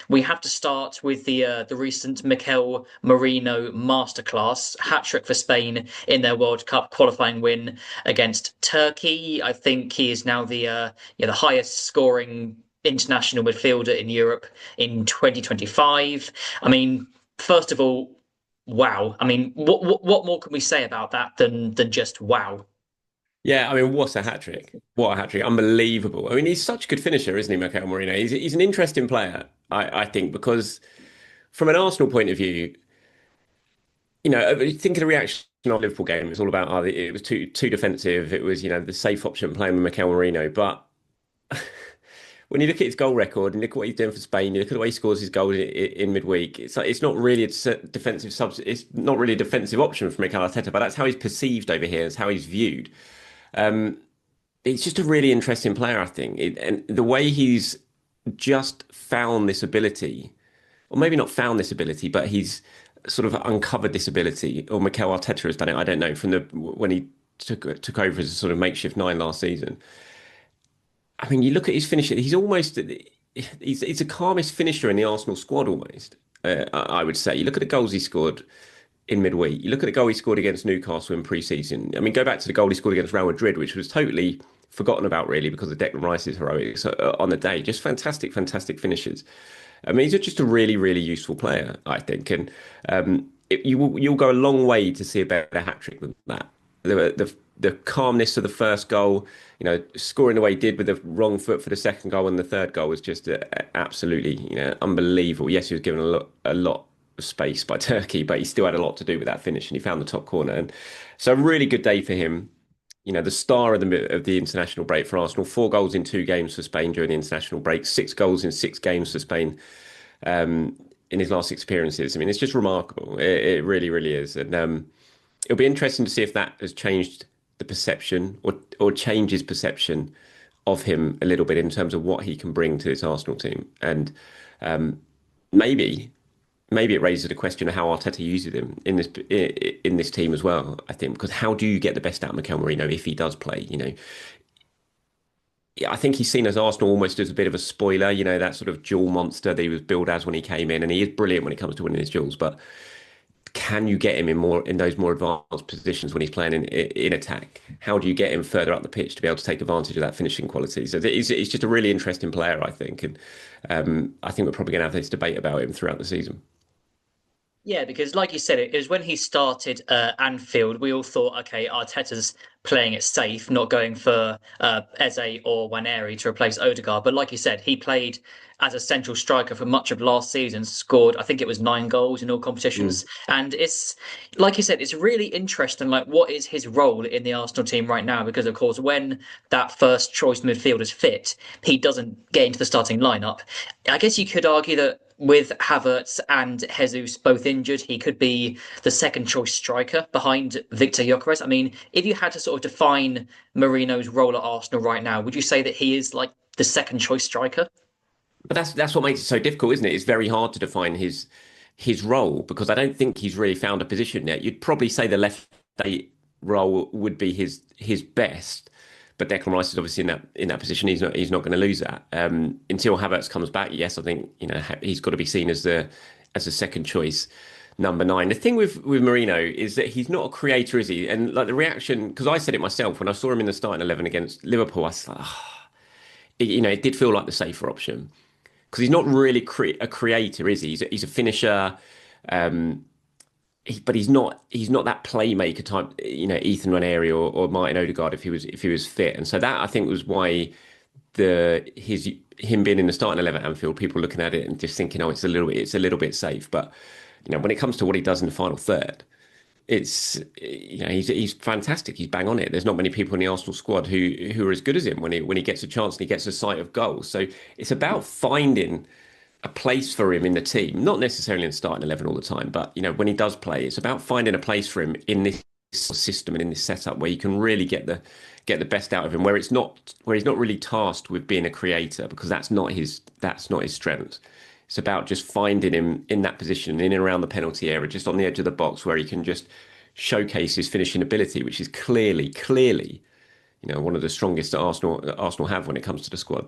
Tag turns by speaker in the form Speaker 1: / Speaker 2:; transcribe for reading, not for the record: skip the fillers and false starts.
Speaker 1: we have to start with the recent Mikel Merino masterclass hat-trick for Spain in their World Cup qualifying win against Turkey. I think he is now the highest scoring international midfielder in Europe in 2025. I mean, first of all, wow. I mean, what more can we say about that than just wow?
Speaker 2: Yeah, I mean, what a hat trick! What a hat trick! Unbelievable. I mean, he's such a good finisher, isn't he, Mikel Merino? He's an interesting player, I think, because from an Arsenal point of view, think of the reaction of the Liverpool game. It was all about it was too defensive. It was the safe option playing with Mikel Merino. But when you look at his goal record and look at what he's doing for Spain, you look at the way he scores his goals in midweek. It's like it's not really defensive It's not really a defensive option for Mikel Arteta, but that's how he's perceived over here. It's how he's viewed. Um, He's just a really interesting player, I think. And the way he's just found this ability, or maybe not found this ability, but he's sort of uncovered this ability, or Mikel Arteta has done it. I don't know from the when he took over as a sort of makeshift nine last season. I mean, you look at his finisher; he's the calmest finisher in the Arsenal squad almost. I would say. You look at the goals he scored in midweek. You look at the goal he scored against Newcastle in pre-season. I mean, go back to the goal he scored against Real Madrid, which was totally forgotten about really because of Declan Rice's heroics on the day. Just fantastic, fantastic finishes. I mean, he's just a really, really useful player, I think, and you'll go a long way to see a better hat trick than that. The calmness of the first goal, scoring the way he did with the wrong foot for the second goal, and the third goal was just absolutely, unbelievable. Yes, he was given a lot of space by Turkey, but he still had a lot to do with that finish, and he found the top corner. And so, a really good day for him. The star of the international break for Arsenal. 4 goals in 2 games for Spain during the international break. 6 goals in 6 games for Spain in his last 6 appearances. I mean, it's just remarkable. It really, really is. And it'll be interesting to see if that has changed the perception or changes perception of him a little bit in terms of what he can bring to this Arsenal team. And um, maybe maybe it raises the question of how Arteta uses him in this team as well. I think because how do you get the best out of Mikel Merino if he does play? Yeah, I think he's seen as Arsenal almost as a bit of a spoiler. That sort of duel monster that he was billed as when he came in, and he is brilliant when it comes to winning his duels. But can you get him in those more advanced positions when he's playing in attack? How do you get him further up the pitch to be able to take advantage of that finishing quality? So he's just a really interesting player, I think, and I think we're probably going to have this debate about him throughout the season.
Speaker 1: Yeah, because like you said, it was when he started Anfield, we all thought, okay, Arteta's playing it safe, not going for Eze or Waneri to replace Odegaard. But like you said, he played as a central striker for much of last season, scored, I think it was 9 goals in all
Speaker 2: Mm.
Speaker 1: competitions. And it's, like you said, it's really interesting, like, what is his role in the Arsenal team right now? Because, of course, when that first choice midfield is fit, he doesn't get into the starting lineup. I guess you could argue that with Havertz and Jesus both injured, he could be the second choice striker behind Victor Gyökeres. I mean, if you had to sort of define Marino's role at Arsenal right now, would you say that he is like the second choice striker?
Speaker 2: But that's what makes it so difficult, isn't it? It's very hard to define his role because I don't think he's really found a position yet. You'd probably say the left eight role would be his best, but Declan Rice is obviously in that position. He's not going to lose that until Havertz comes back. Yes, I think he's got to be seen as a second choice number 9. The thing with Marino is that he's not a creator, is he? And like the reaction, because I said it myself when I saw him in the starting 11 against Liverpool, I was like, it did feel like the safer option because he's not really a creator, is he? He's a finisher, um, but he's not that playmaker type. Ethan Nwaneri or Martin Odegaard if he was fit, and so that I think was why him being in the starting 11 at Anfield, people looking at it and just thinking, oh, it's a little bit safe. But when it comes to what he does in the final third, he's fantastic. He's bang on it. There's not many people in the Arsenal squad who are as good as him when he gets a chance and he gets a sight of goals. So it's about finding a place for him in the team, not necessarily in the starting 11 all the time, but when he does play, it's about finding a place for him in this system and in this setup where you can really get the best out of him, where he's not really tasked with being a creator because that's not his strength. It's about just finding him in that position, in and around the penalty area, just on the edge of the box, where he can just showcase his finishing ability, which is clearly, one of the strongest that Arsenal have when it comes to the squad.